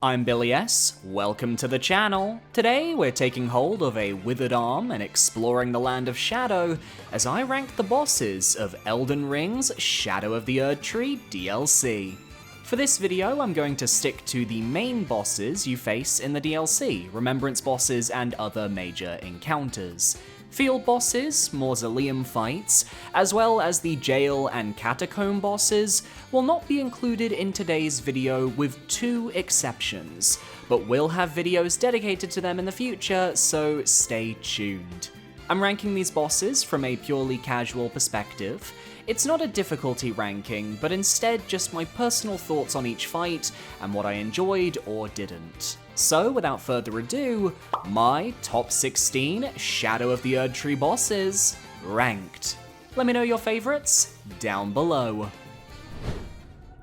I'm Billy S, welcome to the channel. Today we're taking hold of a withered arm and exploring the land of shadow as I rank the bosses of Elden Ring's Shadow of the Erdtree DLC. For this video I'm going to stick to the main bosses you face in the DLC, remembrance bosses and other major encounters. Field bosses, mausoleum fights, as well as the jail and catacomb bosses will not be included in today's video with two exceptions, but we'll have videos dedicated to them in the future, so stay tuned. I'm ranking these bosses from a purely casual perspective. It's not a difficulty ranking, but instead just my personal thoughts on each fight and what I enjoyed or didn't. So without further ado, my top 16 Shadow of the Erdtree bosses, ranked. Let me know your favorites down below.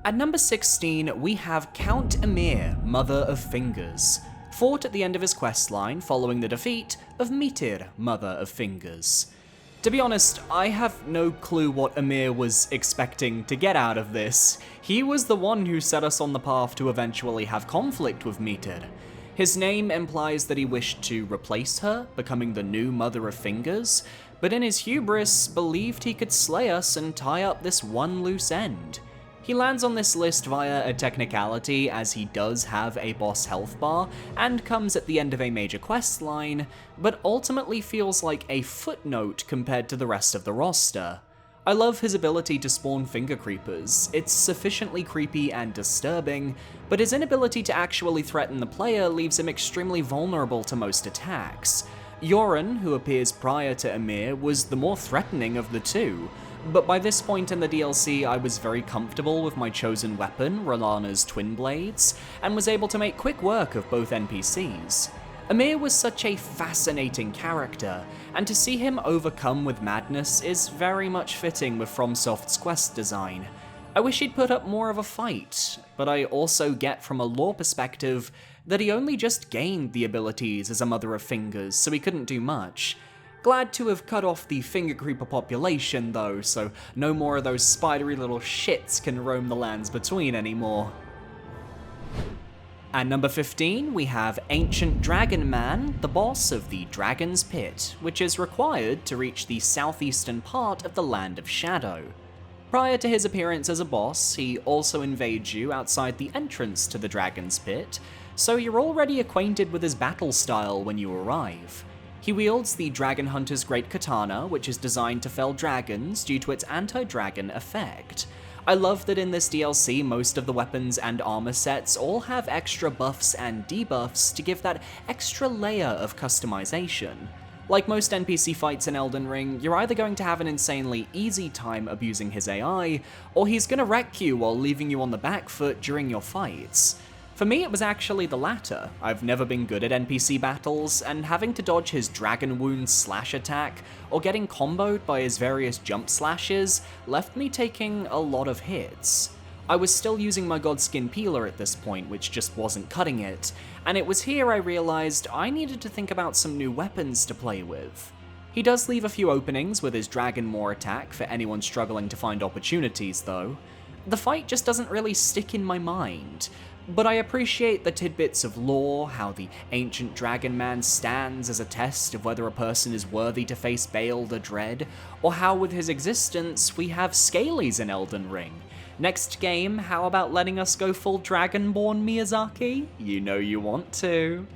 At number 16, we have Count Aaviier, Mother of Fingers, fought at the end of his questline following the defeat of Aaviier, Mother of Fingers. To be honest, I have no clue what Aaviier was expecting to get out of this. He was the one who set us on the path to eventually have conflict with Aaviier. His name implies that he wished to replace her, becoming the new Mother of Fingers, but in his hubris, believed he could slay us and tie up this one loose end. He lands on this list via a technicality, as he does have a boss health bar and comes at the end of a major quest line, but ultimately feels like a footnote compared to the rest of the roster. I love his ability to spawn finger creepers. It's sufficiently creepy and disturbing, but his inability to actually threaten the player leaves him extremely vulnerable to most attacks. Yoren, who appears prior to Aaviier, was the more threatening of the two, but by this point in the DLC I was very comfortable with my chosen weapon, Rellana's Twin Blades, and was able to make quick work of both NPCs. Aaviier was such a fascinating character, and to see him overcome with madness is very much fitting with FromSoft's quest design. I wish he'd put up more of a fight, but I also get from a lore perspective that he only just gained the abilities as a Mother of Fingers, so he couldn't do much. Glad to have cut off the finger creeper population though, so no more of those spidery little shits can roam the lands between anymore. At number 15, we have Ancient Dragon Man, the boss of the Dragon's Pit, which is required to reach the southeastern part of the Land of Shadow. Prior to his appearance as a boss, he also invades you outside the entrance to the Dragon's Pit, so you're already acquainted with his battle style when you arrive. He wields the Dragon Hunter's Great Katana, which is designed to fell dragons due to its anti-dragon effect. I love that in this DLC most of the weapons and armor sets all have extra buffs and debuffs to give that extra layer of customization. Like most NPC fights in Elden Ring, you're either going to have an insanely easy time abusing his AI, or he's gonna wreck you while leaving you on the back foot during your fights. For me, it was actually the latter. I've never been good at NPC battles, and having to dodge his Dragon Wound slash attack, or getting comboed by his various jump slashes, left me taking a lot of hits. I was still using my Godskin Peeler at this point, which just wasn't cutting it, and it was here I realized I needed to think about some new weapons to play with. He does leave a few openings with his Dragon Maw attack for anyone struggling to find opportunities though. The fight just doesn't really stick in my mind. But I appreciate the tidbits of lore, how the ancient Dragon Man stands as a test of whether a person is worthy to face Baal the Dread, or how with his existence we have Scalies in Elden Ring. Next game, how about letting us go full Dragonborn, Miyazaki? You know you want to.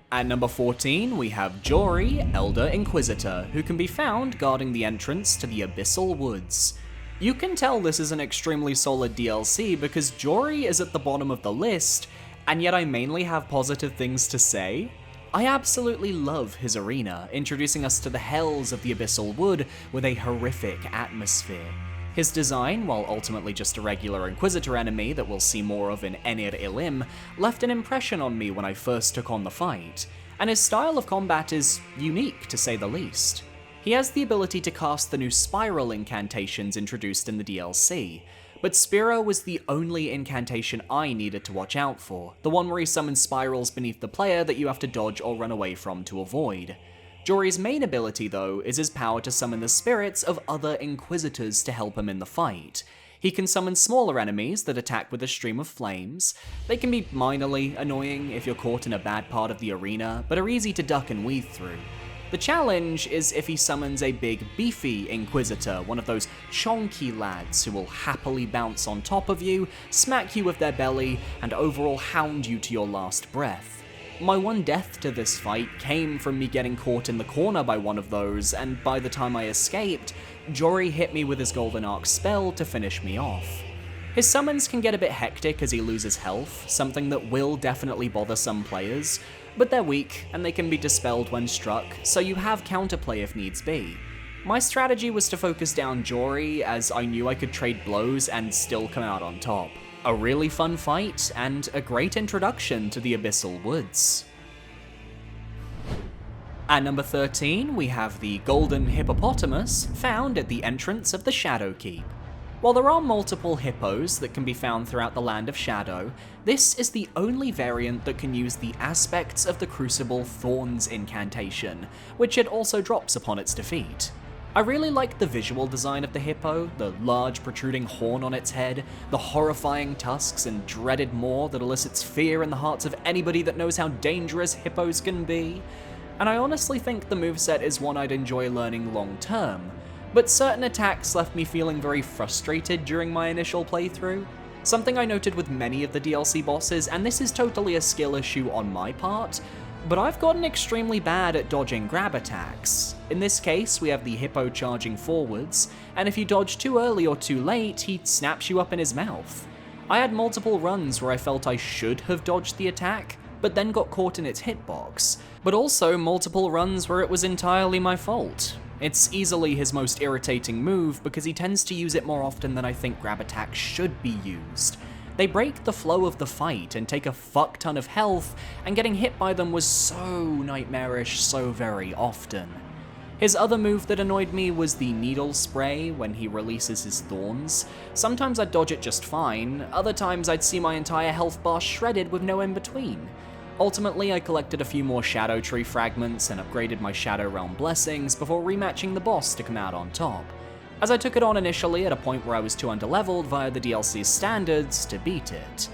At number 14, we have Jory, Elder Inquisitor, who can be found guarding the entrance to the Abyssal Woods. You can tell this is an extremely solid DLC because Jory is at the bottom of the list, and yet I mainly have positive things to say. I absolutely love his arena, introducing us to the hells of the Abyssal Wood with a horrific atmosphere. His design, while ultimately just a regular Inquisitor enemy that we'll see more of in Enir Ilim, left an impression on me when I first took on the fight, and his style of combat is unique to say the least. He has the ability to cast the new Spiral incantations introduced in the DLC, but Spiro was the only incantation I needed to watch out for, the one where he summons spirals beneath the player that you have to dodge or run away from to avoid. Jory's main ability though is his power to summon the spirits of other Inquisitors to help him in the fight. He can summon smaller enemies that attack with a stream of flames. They can be minorly annoying if you're caught in a bad part of the arena, but are easy to duck and weave through. The challenge is if he summons a big, beefy Inquisitor, one of those chonky lads who will happily bounce on top of you, smack you with their belly, and overall hound you to your last breath. My one death to this fight came from me getting caught in the corner by one of those, and by the time I escaped, Jory hit me with his Golden Arc spell to finish me off. His summons can get a bit hectic as he loses health, something that will definitely bother some players, but they're weak and they can be dispelled when struck, so you have counterplay if needs be. My strategy was to focus down Jory, as I knew I could trade blows and still come out on top. A really fun fight, and a great introduction to the Abyssal Woods. At number 13, we have the Golden Hippopotamus, found at the entrance of the Shadow Keep. While there are multiple hippos that can be found throughout the Land of Shadow, this is the only variant that can use the aspects of the Crucible Thorns incantation, which it also drops upon its defeat. I really like the visual design of the hippo, the large protruding horn on its head, the horrifying tusks and dreaded maw that elicits fear in the hearts of anybody that knows how dangerous hippos can be. And I honestly think the moveset is one I'd enjoy learning long term, but certain attacks left me feeling very frustrated during my initial playthrough. Something I noted with many of the DLC bosses, and this is totally a skill issue on my part, but I've gotten extremely bad at dodging grab attacks. In this case, we have the hippo charging forwards, and if you dodge too early or too late, he snaps you up in his mouth. I had multiple runs where I felt I should have dodged the attack, but then got caught in its hitbox, but also multiple runs where it was entirely my fault. It's easily his most irritating move because he tends to use it more often than I think grab attacks should be used. They break the flow of the fight and take a fuck ton of health, and getting hit by them was so nightmarish so very often. His other move that annoyed me was the needle spray when he releases his thorns. Sometimes I'd dodge it just fine, other times I'd see my entire health bar shredded with no in-between. Ultimately, I collected a few more Shadow Tree fragments and upgraded my Shadow Realm blessings before rematching the boss to come out on top, as I took it on initially at a point where I was too underleveled via the DLC's standards to beat it.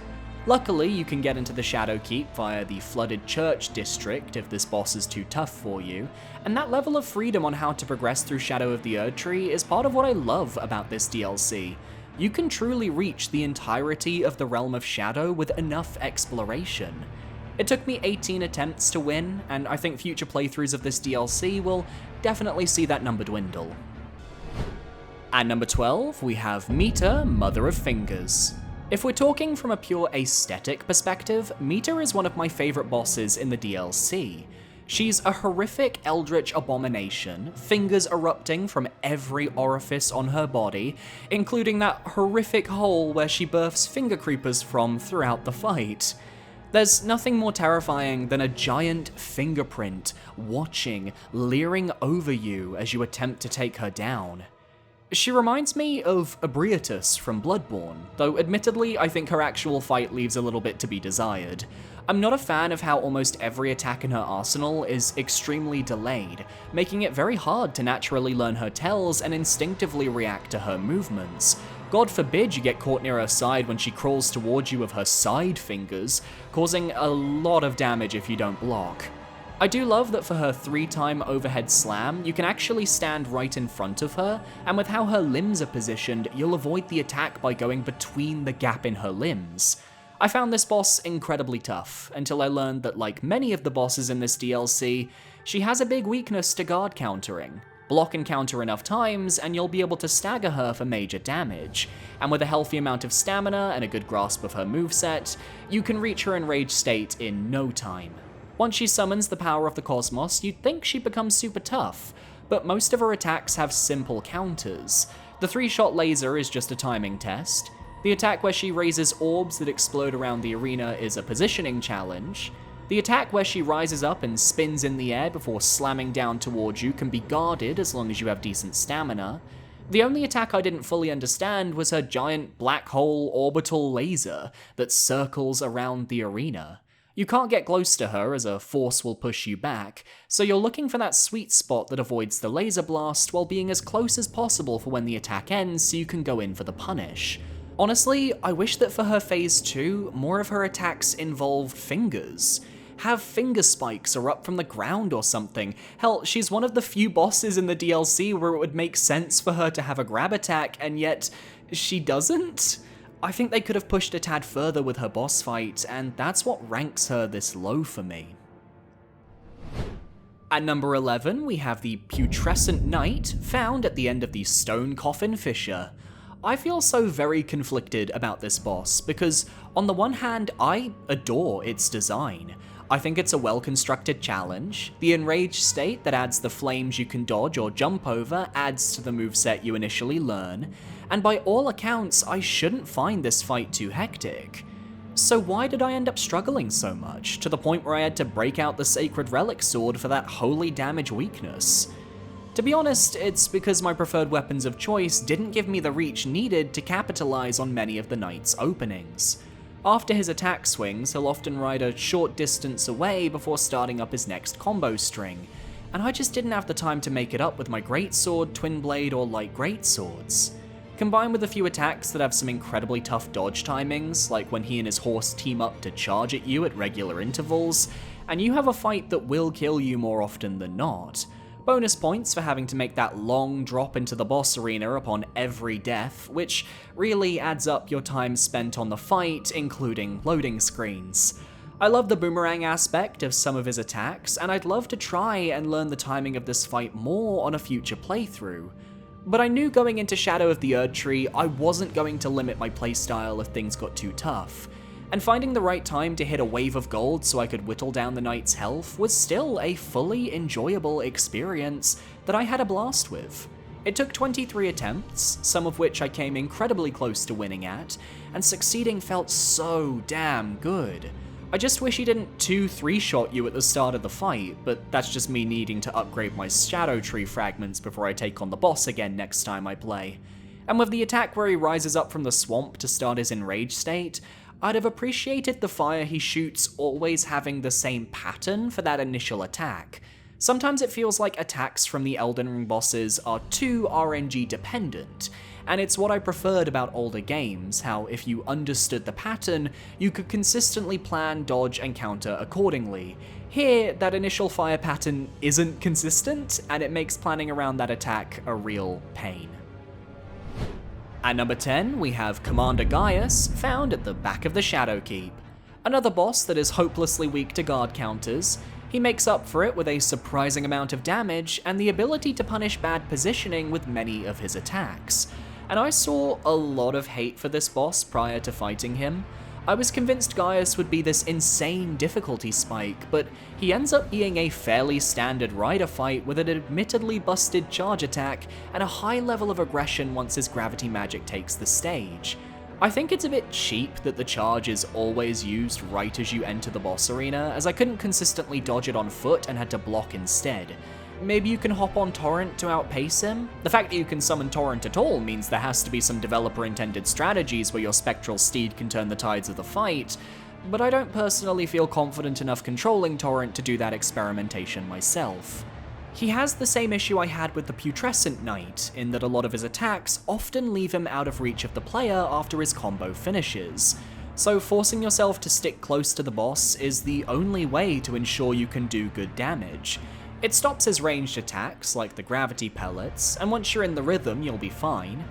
Luckily, you can get into the Shadow Keep via the Flooded Church district if this boss is too tough for you, and that level of freedom on how to progress through Shadow of the Erdtree is part of what I love about this DLC. You can truly reach the entirety of the Realm of Shadow with enough exploration. It took me 18 attempts to win, and I think future playthroughs of this DLC will definitely see that number dwindle. At number 12, we have Mita, Mother of Fingers. If we're talking from a pure aesthetic perspective, Mita is one of my favorite bosses in the DLC. She's a horrific eldritch abomination, fingers erupting from every orifice on her body, including that horrific hole where she births finger creepers from throughout the fight. There's nothing more terrifying than a giant fingerprint watching, leering over you as you attempt to take her down. She reminds me of Aaviier from Bloodborne, though admittedly I think her actual fight leaves a little bit to be desired. I'm not a fan of how almost every attack in her arsenal is extremely delayed, making it very hard to naturally learn her tells and instinctively react to her movements. God forbid you get caught near her side when she crawls towards you with her side fingers, causing a lot of damage if you don't block. I do love that for her 3-time overhead slam, you can actually stand right in front of her, and with how her limbs are positioned, you'll avoid the attack by going between the gap in her limbs. I found this boss incredibly tough, until I learned that like many of the bosses in this DLC, she has a big weakness to guard countering. Block and counter enough times, and you'll be able to stagger her for major damage, and with a healthy amount of stamina and a good grasp of her moveset, you can reach her enraged state in no time. Once she summons the power of the cosmos, you'd think she becomes super tough, but most of her attacks have simple counters. The 3-shot laser is just a timing test. The attack where she raises orbs that explode around the arena is a positioning challenge. The attack where she rises up and spins in the air before slamming down towards you can be guarded as long as you have decent stamina. The only attack I didn't fully understand was her giant black hole orbital laser that circles around the arena. You can't get close to her as a force will push you back, so you're looking for that sweet spot that avoids the laser blast while being as close as possible for when the attack ends so you can go in for the punish. Honestly, I wish that for her phase 2, more of her attacks involved fingers. Have finger spikes or up from the ground or something. Hell, she's one of the few bosses in the DLC where it would make sense for her to have a grab attack, and yet she doesn't? I think they could have pushed a tad further with her boss fight, and that's what ranks her this low for me. At number 11, we have the Putrescent Knight, found at the end of the Stone Coffin Fissure. I feel so very conflicted about this boss, because on the one hand, I adore its design. I think it's a well-constructed challenge. The enraged state that adds the flames you can dodge or jump over adds to the moveset you initially learn, and by all accounts, I shouldn't find this fight too hectic. So why did I end up struggling so much, to the point where I had to break out the Sacred Relic Sword for that holy damage weakness? To be honest, it's because my preferred weapons of choice didn't give me the reach needed to capitalize on many of the knight's openings. After his attack swings, he'll often ride a short distance away before starting up his next combo string, and I just didn't have the time to make it up with my greatsword, twin blade, or light greatswords. Combined with a few attacks that have some incredibly tough dodge timings, like when he and his horse team up to charge at you at regular intervals, and you have a fight that will kill you more often than not. Bonus points for having to make that long drop into the boss arena upon every death, which really adds up your time spent on the fight, including loading screens. I love the boomerang aspect of some of his attacks, and I'd love to try and learn the timing of this fight more on a future playthrough. But I knew going into Shadow of the Erdtree, I wasn't going to limit my playstyle if things got too tough. And finding the right time to hit a wave of gold so I could whittle down the knight's health was still a fully enjoyable experience that I had a blast with. It took 23 attempts, some of which I came incredibly close to winning at, and succeeding felt so damn good. I just wish he didn't 2-3 shot you at the start of the fight, but that's just me needing to upgrade my Shadow Tree fragments before I take on the boss again next time I play. And with the attack where he rises up from the swamp to start his enraged state, I'd have appreciated the fire he shoots always having the same pattern for that initial attack. Sometimes it feels like attacks from the Elden Ring bosses are too RNG dependent, and it's what I preferred about older games, how if you understood the pattern, you could consistently plan, dodge, and counter accordingly. Here, that initial fire pattern isn't consistent, and it makes planning around that attack a real pain. At number 10, we have Commander Gaius, found at the back of the Shadow Keep. Another boss that is hopelessly weak to guard counters. He makes up for it with a surprising amount of damage and the ability to punish bad positioning with many of his attacks. And I saw a lot of hate for this boss prior to fighting him. I was convinced Gaius would be this insane difficulty spike, but he ends up being a fairly standard rider fight with an admittedly busted charge attack and a high level of aggression once his gravity magic takes the stage. I think it's a bit cheap that the charge is always used right as you enter the boss arena, as I couldn't consistently dodge it on foot and had to block instead. Maybe you can hop on Torrent to outpace him? The fact that you can summon Torrent at all means there has to be some developer-intended strategies where your spectral steed can turn the tides of the fight, but I don't personally feel confident enough controlling Torrent to do that experimentation myself. He has the same issue I had with the Putrescent Knight, in that a lot of his attacks often leave him out of reach of the player after his combo finishes, so forcing yourself to stick close to the boss is the only way to ensure you can do good damage. It stops his ranged attacks, like the gravity pellets, and once you're in the rhythm, you'll be fine.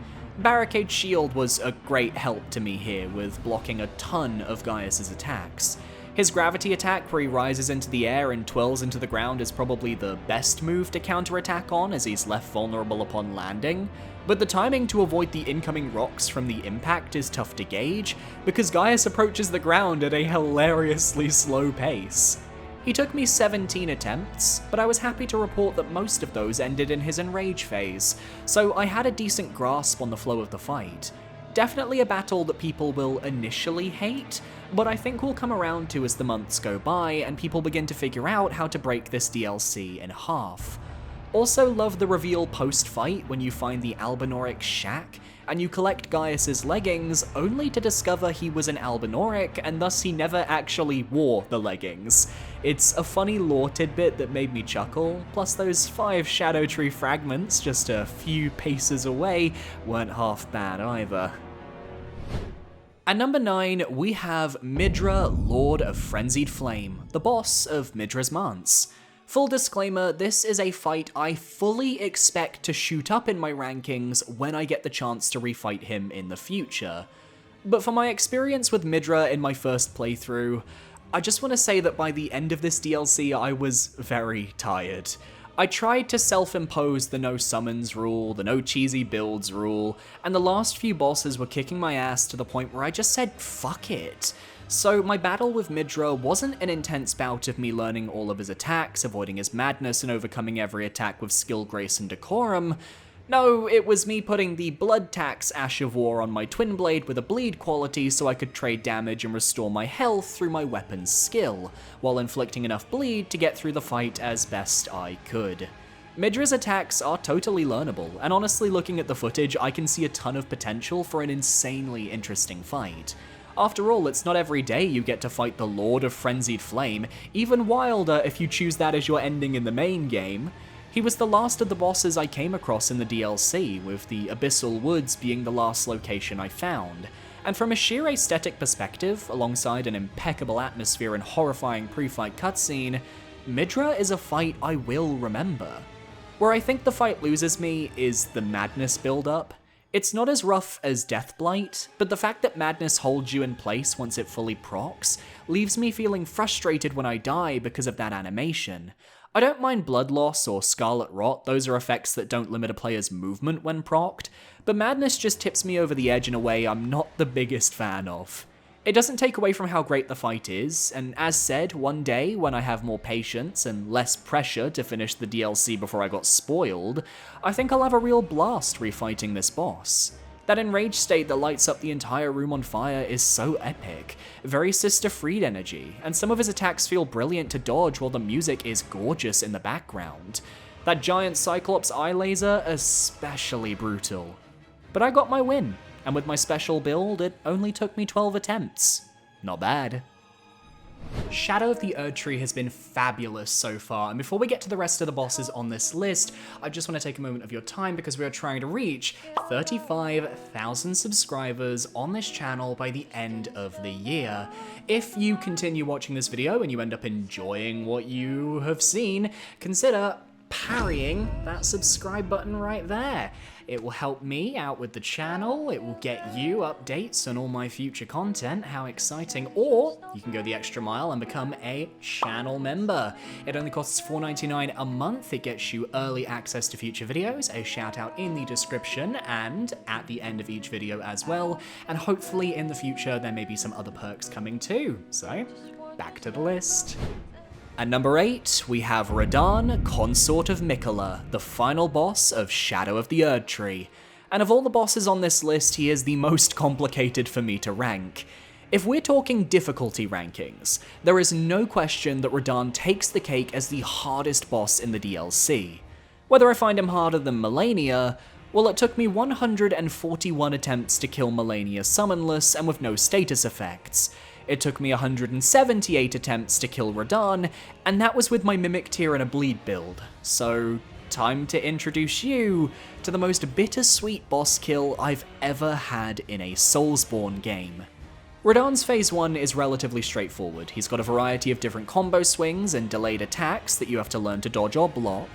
Barricade Shield was a great help to me here, with blocking a ton of Gaius' attacks. His gravity attack, where he rises into the air and twirls into the ground, is probably the best move to counterattack on, as he's left vulnerable upon landing. But the timing to avoid the incoming rocks from the impact is tough to gauge, because Gaius approaches the ground at a hilariously slow pace. He took me 17 attempts, but I was happy to report that most of those ended in his enrage phase, so I had a decent grasp on the flow of the fight. Definitely a battle that people will initially hate, but I think will come around to as the months go by and people begin to figure out how to break this DLC in half. Also love the reveal post-fight when you find the Albinauric shack, and you collect Gaius's leggings, only to discover he was an Albinauric, and thus he never actually wore the leggings. It's a funny lore tidbit that made me chuckle, plus those 5 Shadow Tree fragments just a few paces away weren't half bad either. At number 9, we have Midra, Lord of Frenzied Flame, the boss of Midra's Manse. Full disclaimer, this is a fight I fully expect to shoot up in my rankings when I get the chance to refight him in the future. But for my experience with Midra in my first playthrough, I just want to say that by the end of this DLC I was very tired. I tried to self-impose the no summons rule, the no cheesy builds rule, and the last few bosses were kicking my ass to the point where I just said fuck it. So my battle with Midra wasn't an intense bout of me learning all of his attacks, avoiding his madness, and overcoming every attack with skill, grace, and decorum. No, it was me putting the Blood Tax Ash of War on my Twin Blade with a bleed quality so I could trade damage and restore my health through my weapon's skill, while inflicting enough bleed to get through the fight as best I could. Midra's attacks are totally learnable, and honestly looking at the footage I can see a ton of potential for an insanely interesting fight. After all, it's not every day you get to fight the Lord of Frenzied Flame, even wilder if you choose that as your ending in the main game. He was the last of the bosses I came across in the DLC, with the Abyssal Woods being the last location I found. And from a sheer aesthetic perspective, alongside an impeccable atmosphere and horrifying pre-fight cutscene, Midra is a fight I will remember. Where I think the fight loses me is the madness build-up. It's not as rough as Deathblight, but the fact that madness holds you in place once it fully procs leaves me feeling frustrated when I die because of that animation. I don't mind blood loss or scarlet rot, those are effects that don't limit a player's movement when procced, but madness just tips me over the edge in a way I'm not the biggest fan of. It doesn't take away from how great the fight is, and as said, one day, when I have more patience and less pressure to finish the DLC before I got spoiled, I think I'll have a real blast refighting this boss. That enraged state that lights up the entire room on fire is so epic, very Sister Freed energy, and some of his attacks feel brilliant to dodge while the music is gorgeous in the background. That giant Cyclops eye laser, especially brutal. But I got my win. And with my special build, it only took me 12 attempts. Not bad. Shadow of the Erdtree has been fabulous so far, and before we get to the rest of the bosses on this list, I just want to take a moment of your time because we are trying to reach 35,000 subscribers on this channel by the end of the year. If you continue watching this video and you end up enjoying what you have seen, consider parrying that subscribe button right there. It will help me out with the channel, it will get you updates on all my future content, how exciting, or you can go the extra mile and become a channel member. It only costs $4.99 a month, it gets you early access to future videos, a shout out in the description and at the end of each video as well, and hopefully in the future there may be some other perks coming too. So, back to the list. At number 8, we have Radahn, Consort of Miquella, the final boss of Shadow of the Erdtree. And of all the bosses on this list, he is the most complicated for me to rank. If we're talking difficulty rankings, there is no question that Radahn takes the cake as the hardest boss in the DLC. Whether I find him harder than Malenia, well, it took me 141 attempts to kill Malenia summonless and with no status effects. It took me 178 attempts to kill Radahn, and that was with my Mimic Tier and a Bleed build. So, time to introduce you to the most bittersweet boss kill I've ever had in a Soulsborne game. Radahn's phase 1 is relatively straightforward. He's got a variety of different combo swings and delayed attacks that you have to learn to dodge or block.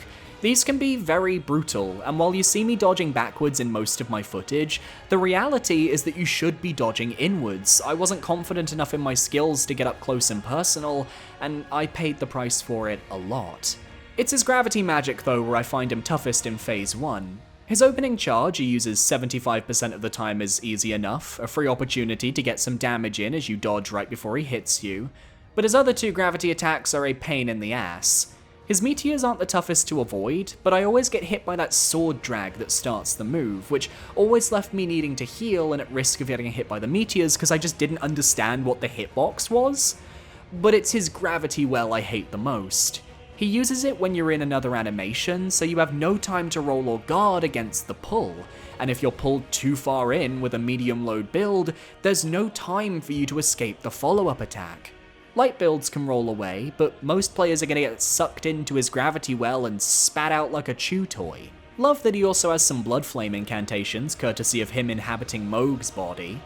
These can be very brutal, and while you see me dodging backwards in most of my footage, the reality is that you should be dodging inwards. I wasn't confident enough in my skills to get up close and personal, and I paid the price for it a lot. It's his gravity magic though where I find him toughest in phase 1. His opening charge he uses 75% of the time is easy enough, a free opportunity to get some damage in as you dodge right before he hits you, but his other two gravity attacks are a pain in the ass. His meteors aren't the toughest to avoid, but I always get hit by that sword drag that starts the move, which always left me needing to heal and at risk of getting hit by the meteors because I just didn't understand what the hitbox was. But it's his gravity well I hate the most. He He uses it when you're in another animation, so you have no time to roll or guard against the pull, and if you're pulled too far in with a medium load build, there's no time for you to escape the follow-up attack. Light builds can roll away, but most players are going to get sucked into his gravity well and spat out like a chew toy. Love that he also has some blood flame incantations, courtesy of him inhabiting Mohg's body.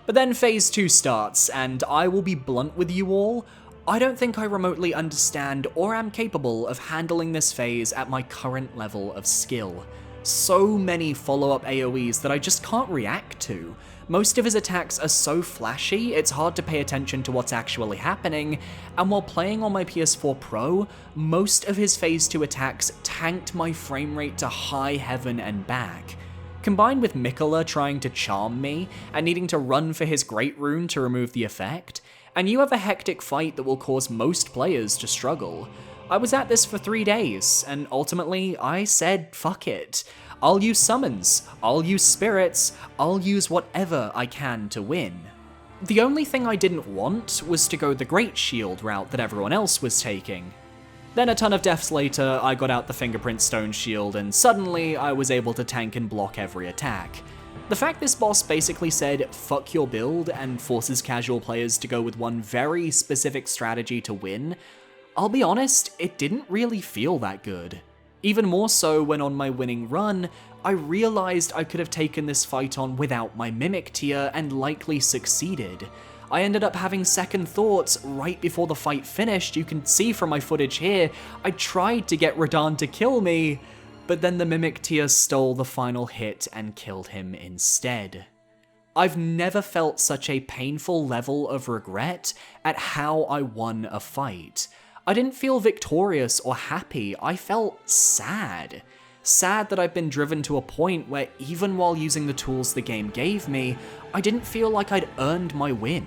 But then phase 2 starts, and I will be blunt with you all, I don't think I remotely understand or am capable of handling this phase at my current level of skill. So many follow-up AoEs that I just can't react to. Most of his attacks are so flashy, it's hard to pay attention to what's actually happening, and while playing on my PS4 Pro, most of his phase 2 attacks tanked my frame rate to high heaven and back. Combined with Miquella trying to charm me, and needing to run for his Great Rune to remove the effect, and you have a hectic fight that will cause most players to struggle. I was at this for 3 days, and ultimately I said fuck it. I'll use summons, I'll use spirits, I'll use whatever I can to win. The only thing I didn't want was to go the Great Shield route that everyone else was taking. Then a ton of deaths later, I got out the Fingerprint Stone Shield, and suddenly I was able to tank and block every attack. The fact this boss basically said fuck your build and forces casual players to go with one very specific strategy to win, I'll be honest, it didn't really feel that good. Even more so when on my winning run, I realized I could have taken this fight on without my Mimic tier and likely succeeded. I ended up having second thoughts right before the fight finished. You can see from my footage here, I tried to get Radahn to kill me, but then the Mimic tier stole the final hit and killed him instead. I've never felt such a painful level of regret at how I won a fight. I didn't feel victorious or happy, I felt sad. Sad that I've been driven to a point where even while using the tools the game gave me, I didn't feel like I'd earned my win.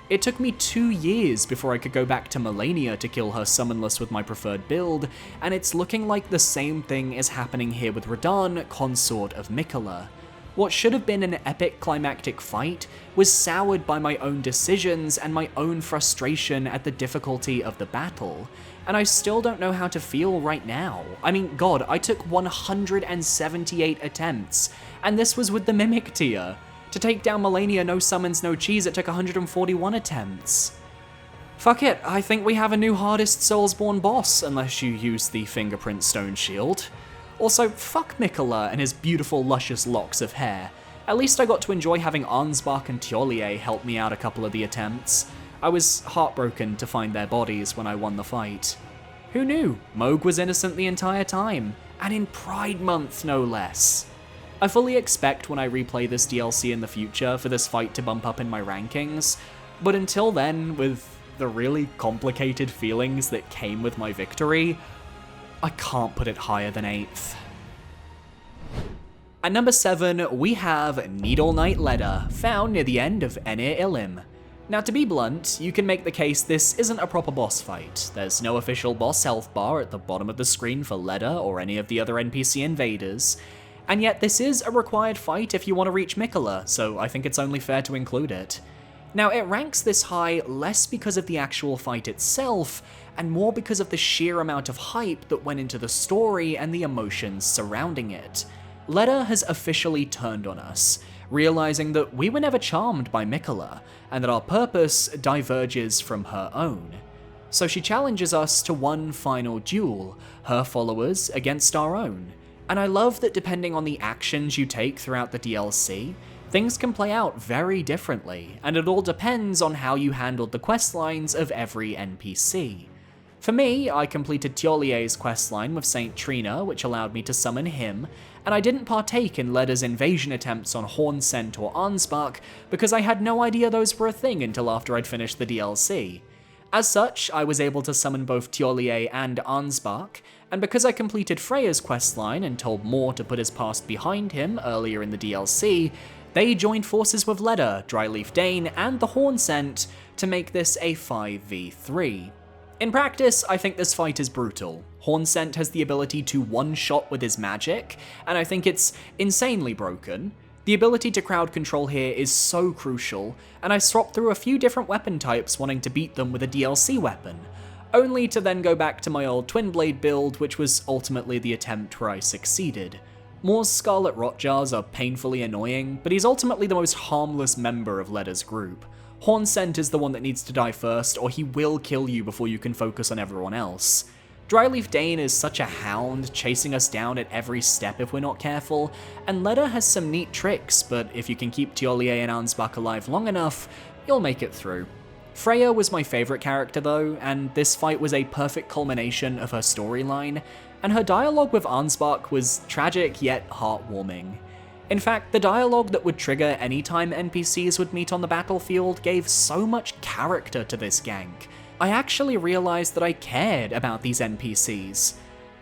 It took me 2 years before I could go back to Malenia to kill her summonless with my preferred build, and it's looking like the same thing is happening here with Radahn, consort of Miquella. What should have been an epic climactic fight was soured by my own decisions and my own frustration at the difficulty of the battle, and I still don't know how to feel right now. I mean, god, I took 178 attempts, and this was with the Mimic tier. To take down Malenia, no summons, no cheese, it took 141 attempts. Fuck it, I think we have a new hardest Soulsborne boss, unless you use the Fingerprint Stone Shield. Also, fuck Miquella and his beautiful luscious locks of hair. At least I got to enjoy having Arnsbach and Tjollier help me out a couple of the attempts. I was heartbroken to find their bodies when I won the fight. Who knew? Mohg was innocent the entire time, and in Pride Month no less. I fully expect when I replay this DLC in the future for this fight to bump up in my rankings, but until then, with the really complicated feelings that came with my victory, I can't put it higher than 8th. At number 7, we have Needle Knight Leda, found near the end of Enir Ilim. Now to be blunt, you can make the case this isn't a proper boss fight. There's no official boss health bar at the bottom of the screen for Leda or any of the other NPC invaders, and yet this is a required fight if you want to reach Miquella, so I think it's only fair to include it. Now it ranks this high less because of the actual fight itself, and more because of the sheer amount of hype that went into the story and the emotions surrounding it. Leda has officially turned on us, realizing that we were never charmed by Miquella, and that our purpose diverges from her own. So she challenges us to one final duel, her followers against our own. And I love that depending on the actions you take throughout the DLC, things can play out very differently, and it all depends on how you handled the questlines of every NPC. For me, I completed Tjollier's questline with Saint Trina, which allowed me to summon him, and I didn't partake in Leda's invasion attempts on Hornsent or Arnsbach because I had no idea those were a thing until after I'd finished the DLC. As such, I was able to summon both Tjollier and Arnsbach, and because I completed Freya's questline and told Mor to put his past behind him earlier in the DLC, they joined forces with Leda, Dryleaf Dane, and the Hornsent to make this a 5v3. In practice, I think this fight is brutal. Hornsent has the ability to one-shot with his magic, and I think it's insanely broken. The ability to crowd control here is so crucial, and I swapped through a few different weapon types wanting to beat them with a DLC weapon. only to then go back to my old Twin Blade build, which was ultimately the attempt where I succeeded. Moore's Scarlet Rotjars are painfully annoying, but he's ultimately the most harmless member of Ledda's group. Hornsent is the one that needs to die first, or he will kill you before you can focus on everyone else. Dryleaf Dane is such a hound, chasing us down at every step if we're not careful, and Ledda has some neat tricks, but if you can keep Tiolier and Ansbach alive long enough, you'll make it through. Freya was my favourite character though, and this fight was a perfect culmination of her storyline, and her dialogue with Ansbach was tragic yet heartwarming. In fact, the dialogue that would trigger any time NPCs would meet on the battlefield gave so much character to this gank. I actually realised that I cared about these NPCs.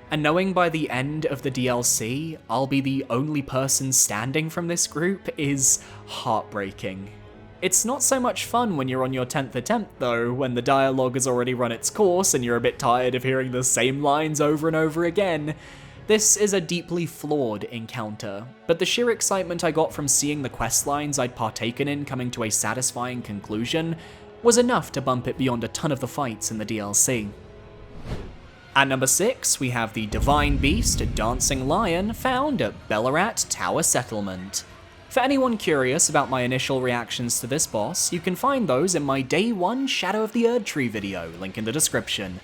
And knowing by the end of the DLC, I'll be the only person standing from this group is heartbreaking. It's not so much fun when you're on your 10th attempt though, when the dialogue has already run its course and you're a bit tired of hearing the same lines over and over again. This is a deeply flawed encounter, but the sheer excitement I got from seeing the questlines I'd partaken in coming to a satisfying conclusion was enough to bump it beyond a ton of the fights in the DLC. At number 6, we have the Divine Beast Dancing Lion found at Bellarat Tower Settlement. For anyone curious about my initial reactions to this boss, you can find those in my Day 1 Shadow of the Erdtree video, link in the description.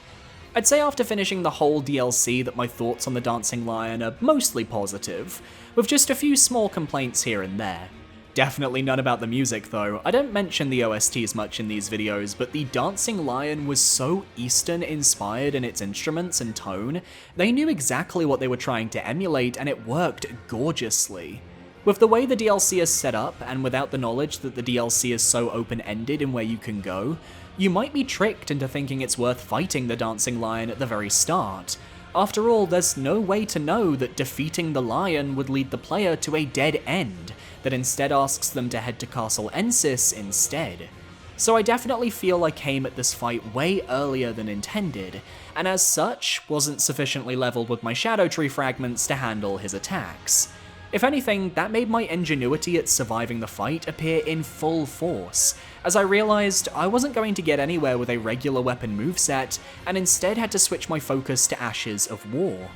I'd say after finishing the whole DLC that my thoughts on the Dancing Lion are mostly positive, with just a few small complaints here and there. Definitely none about the music though. I don't mention the OSTs much in these videos, but the Dancing Lion was so Eastern inspired in its instruments and tone, they knew exactly what they were trying to emulate and it worked gorgeously. With the way the DLC is set up, and without the knowledge that the DLC is so open-ended in where you can go, you might be tricked into thinking it's worth fighting the Dancing Lion at the very start. After all, there's no way to know that defeating the lion would lead the player to a dead end, that instead asks them to head to Castle Ensis instead. So I definitely feel I came at this fight way earlier than intended, and as such, wasn't sufficiently leveled with my Shadow Tree fragments to handle his attacks. If anything, that made my ingenuity at surviving the fight appear in full force, as I realised I wasn't going to get anywhere with a regular weapon moveset, and instead had to switch my focus to Ashes of War.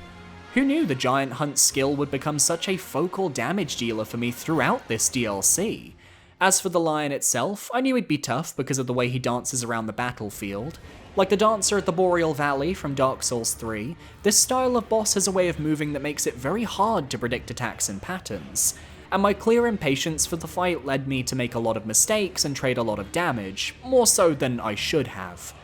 Who knew the Giant Hunt skill would become such a focal damage dealer for me throughout this DLC? As for the lion itself, I knew he'd be tough because of the way he dances around the battlefield. Like the dancer at the Boreal Valley from Dark Souls 3, this style of boss has a way of moving that makes it very hard to predict attacks and patterns, and my clear impatience for the fight led me to make a lot of mistakes and trade a lot of damage, more so than I should have.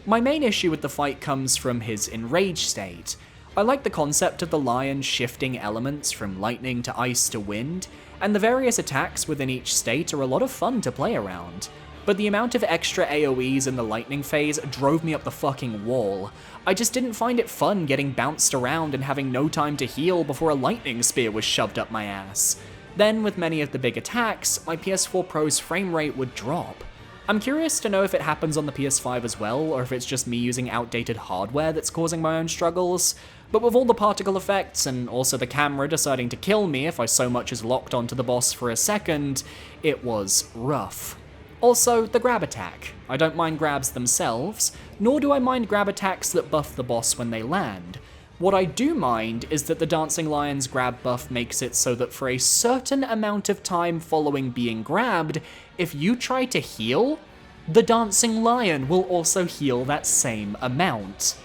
My main issue with the fight comes from his enraged state. I like the concept of the lion shifting elements from lightning to ice to wind, and the various attacks within each state are a lot of fun to play around. But the amount of extra AoEs in the lightning phase drove me up the fucking wall. I just didn't find it fun getting bounced around and having no time to heal before a lightning spear was shoved up my ass. Then, with many of the big attacks, my PS4 Pro's frame rate would drop. I'm curious to know if it happens on the PS5 as well, or if it's just me using outdated hardware that's causing my own struggles, but with all the particle effects and also the camera deciding to kill me if I so much as locked onto the boss for a second, it was rough. Also, the grab attack. I don't mind grabs themselves, nor do I mind grab attacks that buff the boss when they land. What I do mind is that the Dancing Lion's grab buff makes it so that for a certain amount of time following being grabbed, if you try to heal, the Dancing Lion will also heal that same amount.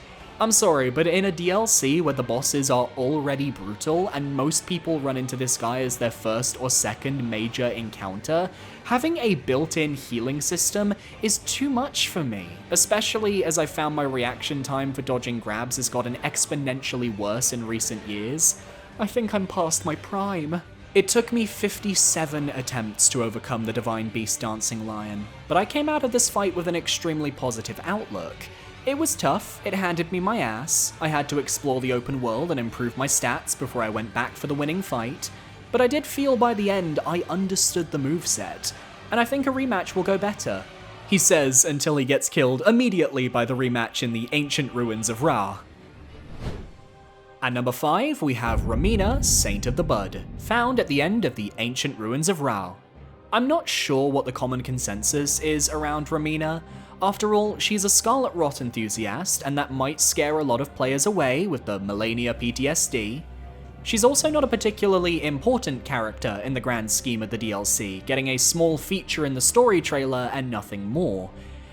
I'm sorry, but in a DLC where the bosses are already brutal and most people run into this guy as their first or second major encounter, having a built-in healing system is too much for me, especially as I found my reaction time for dodging grabs has gotten exponentially worse in recent years. I think I'm past my prime. It took me 57 attempts to overcome the Divine Beast Dancing Lion, but I came out of this fight with an extremely positive outlook. It was tough, it handed me my ass, I had to explore the open world and improve my stats before I went back for the winning fight, but I did feel by the end I understood the moveset, and I think a rematch will go better. He says until he gets killed immediately by the rematch in the ancient ruins of Ra. At number 5, we have Romina, Saint of the Bud, found at the end of the ancient ruins of Ra. I'm not sure what the common consensus is around Romina. After all, she's a Scarlet Rot enthusiast, and that might scare a lot of players away with the Millennia PTSD. She's also not a particularly important character in the grand scheme of the DLC, getting a small feature in the story trailer and nothing more.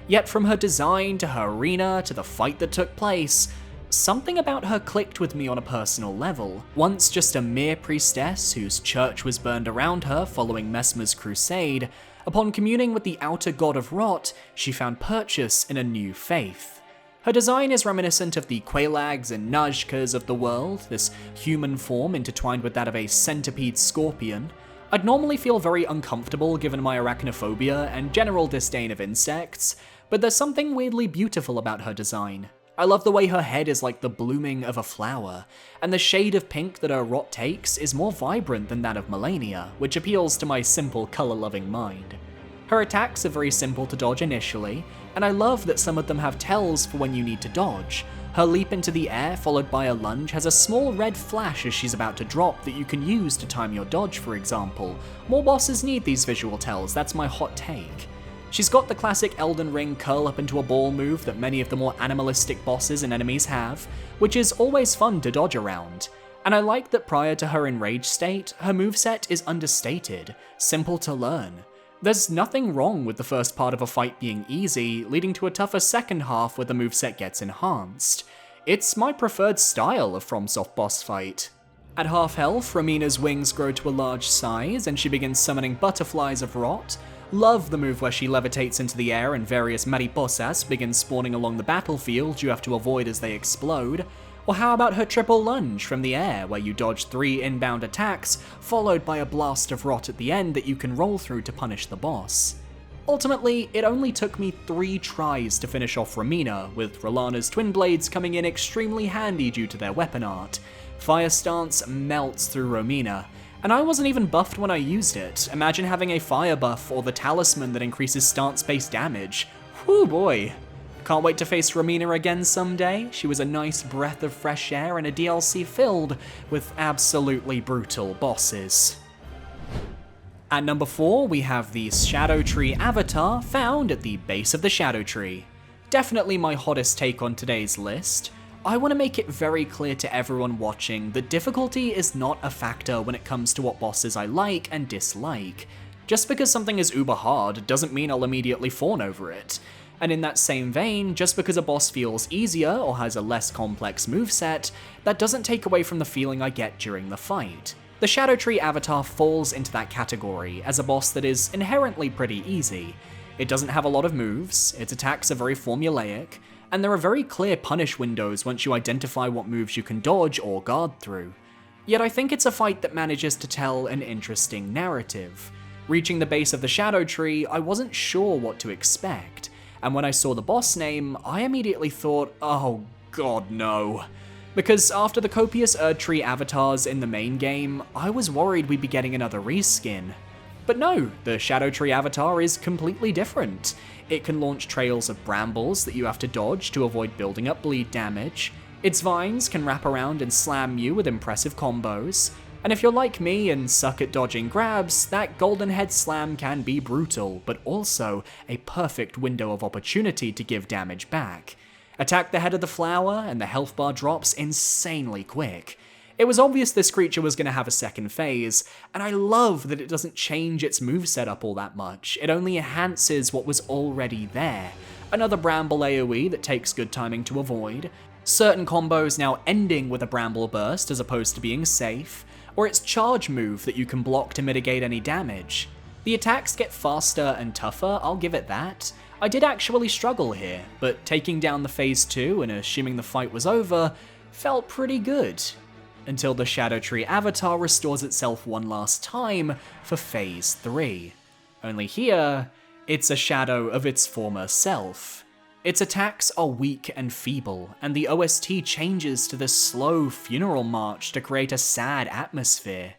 Yet from her design to her arena to the fight that took place, something about her clicked with me on a personal level. Once just a mere priestess whose church was burned around her following Messmer's crusade, upon communing with the outer god of rot, she found purchase in a new faith. Her design is reminiscent of the Quelags and Najkas of the world, this human form intertwined with that of a centipede scorpion. I'd normally feel very uncomfortable given my arachnophobia and general disdain of insects, but there's something weirdly beautiful about her design. I love the way her head is like the blooming of a flower, and the shade of pink that her rot takes is more vibrant than that of Millennia, which appeals to my simple colour-loving mind. Her attacks are very simple to dodge initially, and I love that some of them have tells for when you need to dodge. Her leap into the air followed by a lunge has a small red flash as she's about to drop that you can use to time your dodge, for example. More bosses need these visual tells, that's my hot take. She's got the classic Elden Ring curl up into a ball move that many of the more animalistic bosses and enemies have, which is always fun to dodge around. And I like that prior to her enraged state, her moveset is understated, simple to learn. There's nothing wrong with the first part of a fight being easy, leading to a tougher second half where the moveset gets enhanced. It's my preferred style of FromSoft boss fight. At half health, Romina's wings grow to a large size and she begins summoning butterflies of rot. Love the move where she levitates into the air and various mariposas begin spawning along the battlefield you have to avoid as they explode. Or how about her triple lunge from the air, where you dodge 3 inbound attacks, followed by a blast of rot at the end that you can roll through to punish the boss. Ultimately, it only took me 3 tries to finish off Romina, with Rellana's twin blades coming in extremely handy due to their weapon art. Fire Stance melts through Romina, and I wasn't even buffed when I used it. Imagine having a fire buff or the talisman that increases stance-based damage. Whew boy. Can't wait to face Romina again someday. She was a nice breath of fresh air in a DLC filled with absolutely brutal bosses. At number 4, we have the Shadow Tree avatar found at the base of the Shadow Tree. Definitely my hottest take on today's list. I want to make it very clear to everyone watching that difficulty is not a factor when it comes to what bosses I like and dislike. Just because something is uber hard doesn't mean I'll immediately fawn over it. And in that same vein, just because a boss feels easier or has a less complex moveset, that doesn't take away from the feeling I get during the fight. The Shadow Tree avatar falls into that category as a boss that is inherently pretty easy. It doesn't have a lot of moves, its attacks are very formulaic, and there are very clear punish windows once you identify what moves you can dodge or guard through. Yet I think it's a fight that manages to tell an interesting narrative. Reaching the base of the Shadow Tree, I wasn't sure what to expect, and when I saw the boss name, I immediately thought, oh god no. Because after the copious Erdtree avatars in the main game, I was worried we'd be getting another reskin. But no, the Shadow Tree avatar is completely different. It can launch trails of brambles that you have to dodge to avoid building up bleed damage. Its vines can wrap around and slam you with impressive combos. And if you're like me and suck at dodging grabs, that golden head slam can be brutal, but also a perfect window of opportunity to give damage back. Attack the head of the flower, and the health bar drops insanely quick. It was obvious this creature was going to have a second phase, and I love that it doesn't change its moveset up all that much, it only enhances what was already there. Another bramble AoE that takes good timing to avoid, certain combos now ending with a bramble burst as opposed to being safe, or its charge move that you can block to mitigate any damage. The attacks get faster and tougher, I'll give it that. I did actually struggle here, but taking down the phase 2 and assuming the fight was over felt pretty good. Until the Shadow Tree avatar restores itself one last time for phase 3. Only here, it's a shadow of its former self. Its attacks are weak and feeble, and the OST changes to this slow funeral march to create a sad atmosphere.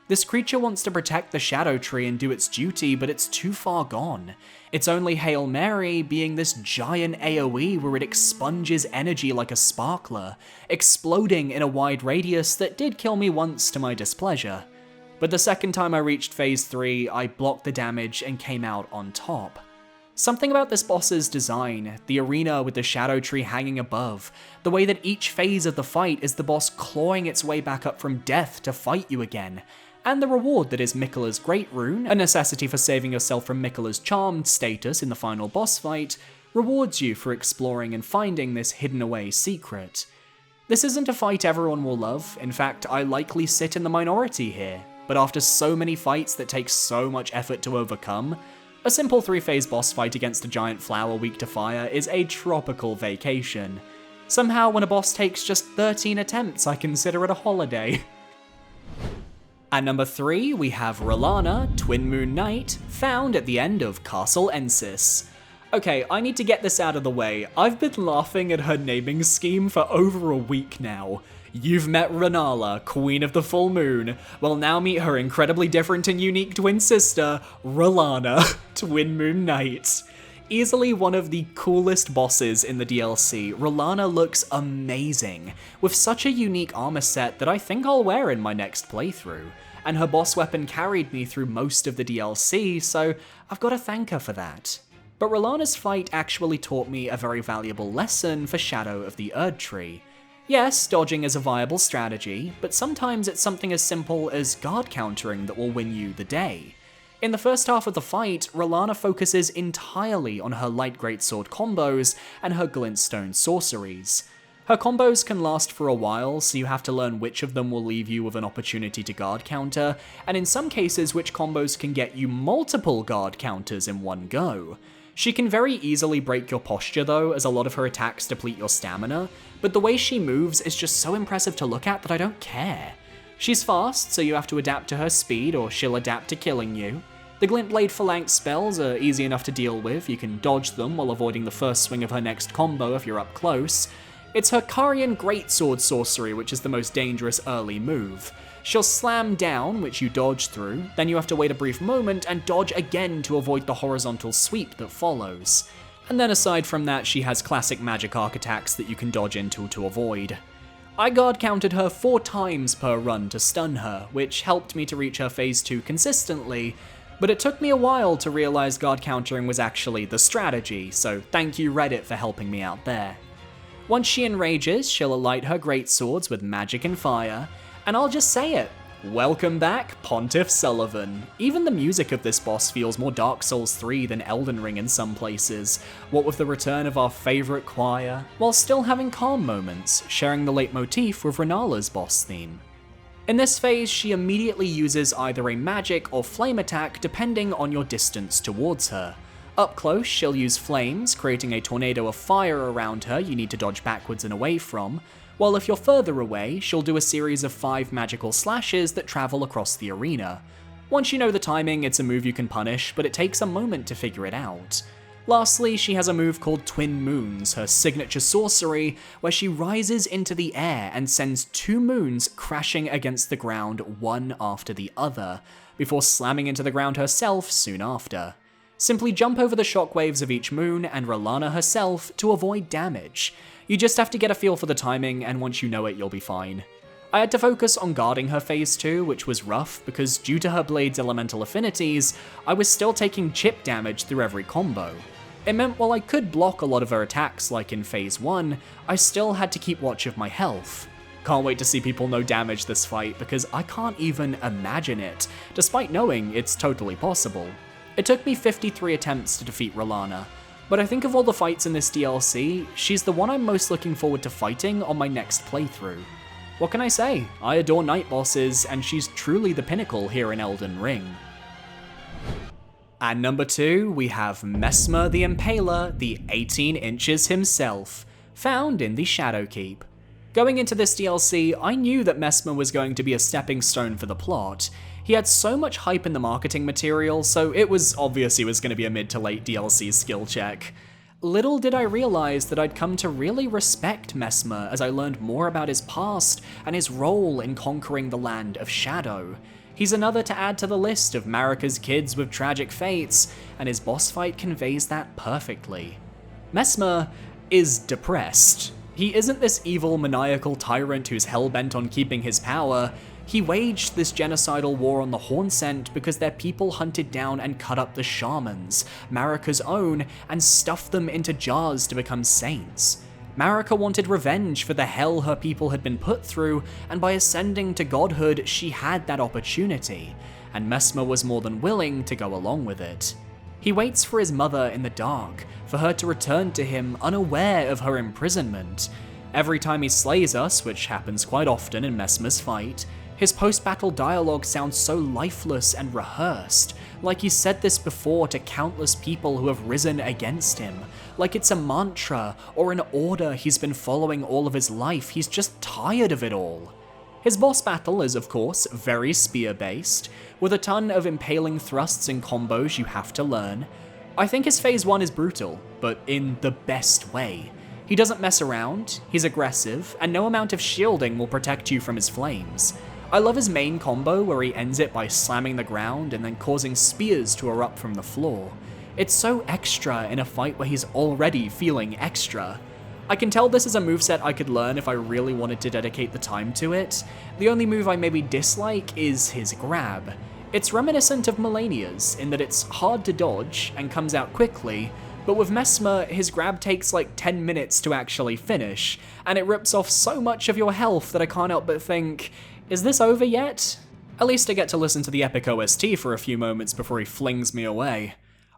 This creature wants to protect the Shadow Tree and do its duty, but it's too far gone. Its only Hail Mary being this giant AoE where it expunges energy like a sparkler, exploding in a wide radius that did kill me once to my displeasure. But the second time I reached phase 3, I blocked the damage and came out on top. Something about this boss's design, the arena with the shadow tree hanging above, the way that each phase of the fight is the boss clawing its way back up from death to fight you again, and the reward that is Miquella's Great Rune, a necessity for saving yourself from Miquella's Charmed status in the final boss fight, rewards you for exploring and finding this hidden away secret. This isn't a fight everyone will love, in fact I likely sit in the minority here, but after so many fights that take so much effort to overcome, a simple 3-phase boss fight against a giant flower weak to fire is a tropical vacation. Somehow when a boss takes just 13 attempts I consider it a holiday. At number 3 we have Rellana, Twin Moon Knight, found at the end of Castle Ensis. Okay, I need to get this out of the way. I've been laughing at her naming scheme for over a week now. You've met Rennala, Queen of the Full Moon. Well, now meet her incredibly different and unique twin sister, Rellana, Twin Moon Knight. Easily one of the coolest bosses in the DLC, Rellana looks amazing, with such a unique armor set that I think I'll wear in my next playthrough. And her boss weapon carried me through most of the DLC, so I've got to thank her for that. But Rellana's fight actually taught me a very valuable lesson for Shadow of the Erdtree. Yes, dodging is a viable strategy, but sometimes it's something as simple as guard countering that will win you the day. In the first half of the fight, Rellana focuses entirely on her light greatsword combos and her glintstone sorceries. Her combos can last for a while, so you have to learn which of them will leave you with an opportunity to guard counter, and in some cases which combos can get you multiple guard counters in one go. She can very easily break your posture though, as a lot of her attacks deplete your stamina, but the way she moves is just so impressive to look at that I don't care. She's fast, so you have to adapt to her speed or she'll adapt to killing you. The Glintblade Phalanx spells are easy enough to deal with, you can dodge them while avoiding the first swing of her next combo if you're up close. It's her Carian Greatsword sorcery which is the most dangerous early move. She'll slam down, which you dodge through, then you have to wait a brief moment and dodge again to avoid the horizontal sweep that follows. And then aside from that, she has classic magic arc attacks that you can dodge into to avoid. I guard countered her 4 times per run to stun her, which helped me to reach her phase 2 consistently, but it took me a while to realize guard countering was actually the strategy, so thank you Reddit for helping me out there. Once she enrages, she'll alight her greatswords with magic and fire, and I'll just say it, welcome back, Pontiff Sullivan. Even the music of this boss feels more Dark Souls 3 than Elden Ring in some places, what with the return of our favourite choir, while still having calm moments, sharing the leitmotif with Rennala's boss theme. In this phase, she immediately uses either a magic or flame attack depending on your distance towards her. Up close, she'll use flames, creating a tornado of fire around her you need to dodge backwards and away from, while if you're further away, she'll do a series of 5 magical slashes that travel across the arena. Once you know the timing, it's a move you can punish, but it takes a moment to figure it out. Lastly, she has a move called Twin Moons, her signature sorcery, where she rises into the air and sends 2 moons crashing against the ground one after the other, before slamming into the ground herself soon after. Simply jump over the shockwaves of each moon and Rellana herself to avoid damage. You just have to get a feel for the timing, and once you know it, you'll be fine. I had to focus on guarding her phase 2, which was rough, because due to her blade's elemental affinities, I was still taking chip damage through every combo. It meant while I could block a lot of her attacks like in phase 1, I still had to keep watch of my health. Can't wait to see people no damage this fight, because I can't even imagine it, despite knowing it's totally possible. It took me 53 attempts to defeat Rellana, but I think of all the fights in this DLC, she's the one I'm most looking forward to fighting on my next playthrough. What can I say? I adore night bosses, and she's truly the pinnacle here in Elden Ring. At number 2, we have Messmer the Impaler, the 18 inches himself, found in the Shadowkeep. Going into this DLC, I knew that Messmer was going to be a stepping stone for the plot. He had so much hype in the marketing material, so it was obvious he was going to be a mid to late DLC skill check. Little did I realize that I'd come to really respect Messmer as I learned more about his past and his role in conquering the Land of Shadow. He's another to add to the list of Marika's kids with tragic fates, and his boss fight conveys that perfectly. Messmer is depressed. He isn't this evil, maniacal tyrant who's hell-bent on keeping his power. He waged this genocidal war on the Hornsent because their people hunted down and cut up the shamans, Marika's own, and stuffed them into jars to become saints. Marika wanted revenge for the hell her people had been put through, and by ascending to godhood, she had that opportunity, and Messmer was more than willing to go along with it. He waits for his mother in the dark, for her to return to him unaware of her imprisonment. Every time he slays us, which happens quite often in Messmer's fight, his post-battle dialogue sounds so lifeless and rehearsed, like he's said this before to countless people who have risen against him, like it's a mantra or an order he's been following all of his life. He's just tired of it all. His boss battle is, of course, very spear-based, with a ton of impaling thrusts and combos you have to learn. I think his phase 1 is brutal, but in the best way. He doesn't mess around, he's aggressive, and no amount of shielding will protect you from his flames. I love his main combo where he ends it by slamming the ground and then causing spears to erupt from the floor. It's so extra in a fight where he's already feeling extra. I can tell this is a moveset I could learn if I really wanted to dedicate the time to it. The only move I maybe dislike is his grab. It's reminiscent of Melania's in that it's hard to dodge and comes out quickly, but with Messmer, his grab takes like 10 minutes to actually finish, and it rips off so much of your health that I can't help but think, is this over yet? At least I get to listen to the epic OST for a few moments before he flings me away.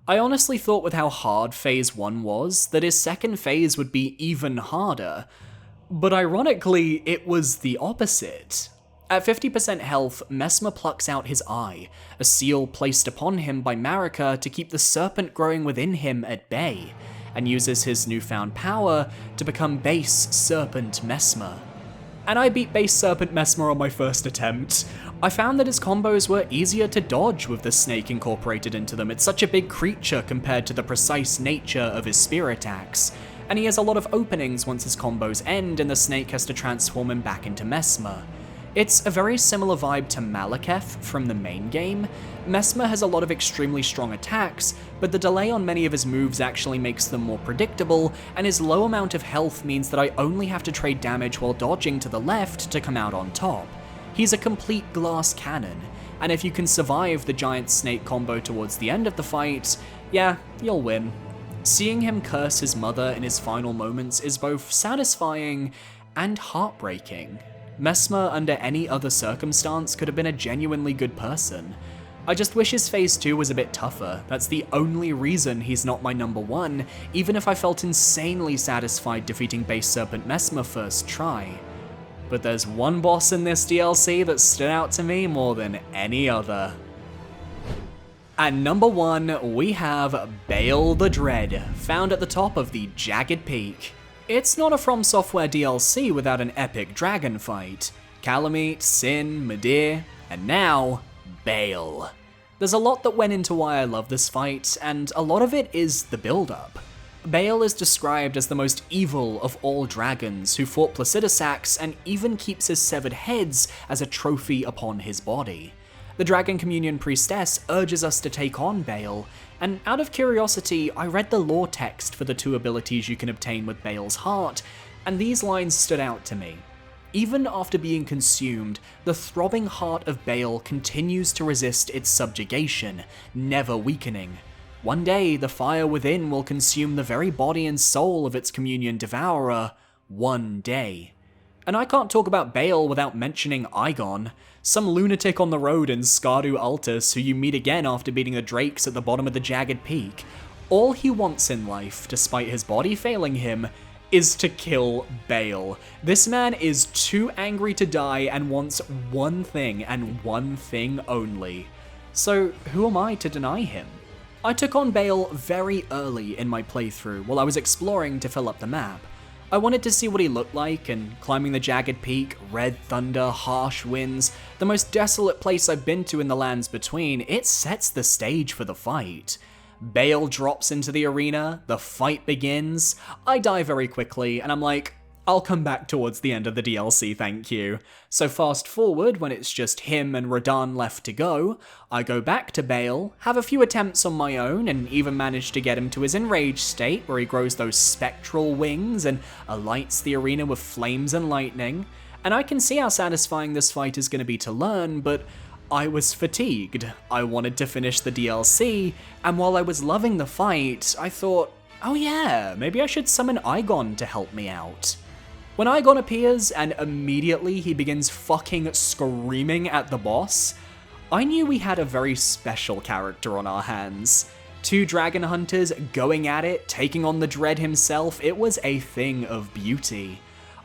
I honestly thought with how hard phase 1 was, that his second phase would be even harder, but ironically, it was the opposite. At 50% health, Messmer plucks out his eye, a seal placed upon him by Marika to keep the serpent growing within him at bay, and uses his newfound power to become base Serpent Messmer. And I beat base Serpent Messmer on my first attempt. I found that his combos were easier to dodge with the snake incorporated into them. It's such a big creature compared to the precise nature of his spear attacks, and he has a lot of openings once his combos end and the snake has to transform him back into Messmer. It's a very similar vibe to Malekith from the main game. Messmer has a lot of extremely strong attacks, but the delay on many of his moves actually makes them more predictable, and his low amount of health means that I only have to trade damage while dodging to the left to come out on top. He's a complete glass cannon, and if you can survive the giant snake combo towards the end of the fight, yeah, you'll win. Seeing him curse his mother in his final moments is both satisfying and heartbreaking. Messmer, under any other circumstance, could have been a genuinely good person. I just wish his phase 2 was a bit tougher. That's the only reason he's not my number 1, even if I felt insanely satisfied defeating base Serpent Messmer first try. But there's one boss in this DLC that stood out to me more than any other. At number 1, we have Baal the Dread, found at the top of the Jagged Peak. It's not a From Software DLC without an epic dragon fight. Kalameet, Sin, Midir, and now, Baal. There's a lot that went into why I love this fight, and a lot of it is the build-up. Baal is described as the most evil of all dragons, who fought Placidusax and even keeps his severed heads as a trophy upon his body. The Dragon Communion Priestess urges us to take on Baal, and out of curiosity, I read the lore text for the 2 abilities you can obtain with Baal's heart, and these lines stood out to me. Even after being consumed, the throbbing heart of Baal continues to resist its subjugation, never weakening. One day, the fire within will consume the very body and soul of its communion devourer, one day. And I can't talk about Baal without mentioning Aigon, some lunatic on the road in Skardu Altus who you meet again after beating the Drakes at the bottom of the Jagged Peak. All he wants in life, despite his body failing him, is to kill Baal. This man is too angry to die and wants one thing and one thing only. So who am I to deny him? I took on Baal very early in my playthrough while I was exploring to fill up the map. I wanted to see what he looked like, and climbing the Jagged Peak, red thunder, harsh winds, the most desolate place I've been to in the lands between, it sets the stage for the fight. Baal drops into the arena, the fight begins, I die very quickly, and I'm like, I'll come back towards the end of the DLC, thank you. So fast forward when it's just him and Radahn left to go, I go back to Baal, have a few attempts on my own, and even manage to get him to his enraged state where he grows those spectral wings and alights the arena with flames and lightning. And I can see how satisfying this fight is going to be to learn, but I was fatigued. I wanted to finish the DLC, and while I was loving the fight, I thought, oh yeah, maybe I should summon Aigon to help me out. When Aigon appears and immediately he begins fucking screaming at the boss, I knew we had a very special character on our hands. 2 dragon hunters going at it, taking on the Dread himself, it was a thing of beauty.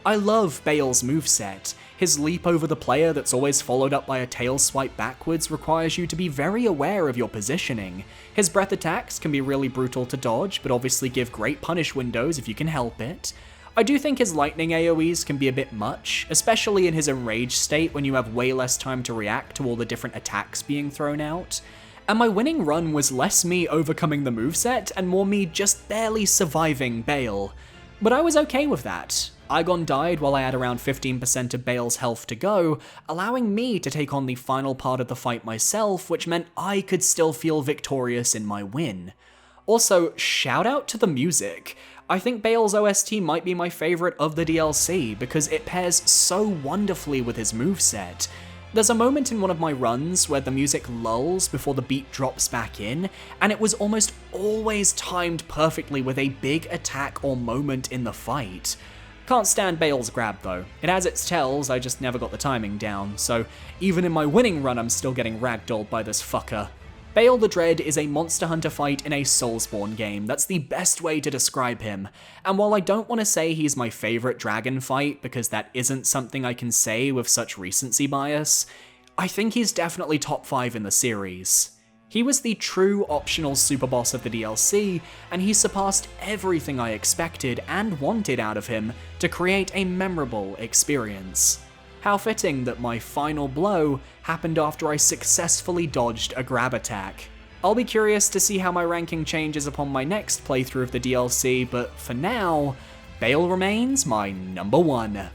I love Bale's moveset. His leap over the player that's always followed up by a tail swipe backwards requires you to be very aware of your positioning. His breath attacks can be really brutal to dodge, but obviously give great punish windows if you can help it. I do think his lightning AoEs can be a bit much, especially in his enraged state when you have way less time to react to all the different attacks being thrown out. And my winning run was less me overcoming the moveset and more me just barely surviving Bale. But I was okay with that. Aigon died while I had around 15% of Bale's health to go, allowing me to take on the final part of the fight myself, which meant I could still feel victorious in my win. Also, shout out to the music. I think Bale's OST might be my favourite of the DLC because it pairs so wonderfully with his moveset. There's a moment in one of my runs where the music lulls before the beat drops back in, and it was almost always timed perfectly with a big attack or moment in the fight. Can't stand Bale's grab though. It has its tells, I just never got the timing down, so even in my winning run I'm still getting ragdolled by this fucker. Bale the Dread is a Monster Hunter fight in a Soulsborne game, that's the best way to describe him, and while I don't want to say he's my favourite dragon fight, because that isn't something I can say with such recency bias, I think he's definitely top 5 in the series. He was the true optional super boss of the DLC, and he surpassed everything I expected and wanted out of him to create a memorable experience. How fitting that my final blow happened after I successfully dodged a grab attack. I'll be curious to see how my ranking changes upon my next playthrough of the DLC, but for now, Bale remains my number 1.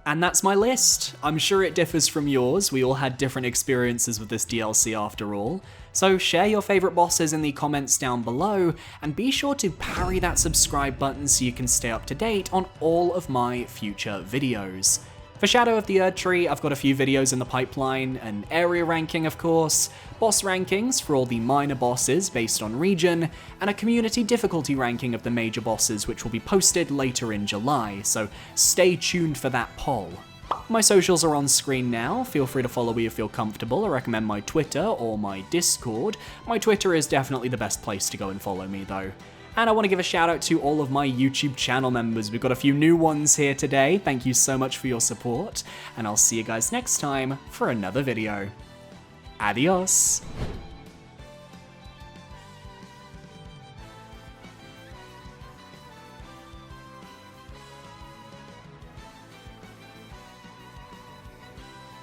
And that's my list. I'm sure it differs from yours, we all had different experiences with this DLC after all. So share your favourite bosses in the comments down below, and be sure to parry that subscribe button so you can stay up to date on all of my future videos. For Shadow of the Erdtree, I've got a few videos in the pipeline, an area ranking of course, boss rankings for all the minor bosses based on region, and a community difficulty ranking of the major bosses which will be posted later in July, so stay tuned for that poll. My socials are on screen now, feel free to follow me if you're comfortable. I recommend my Twitter or my Discord. My Twitter is definitely the best place to go and follow me though. And I want to give a shout out to all of my YouTube channel members. We've got a few new ones here today. Thank you so much for your support, and I'll see you guys next time for another video. Adios!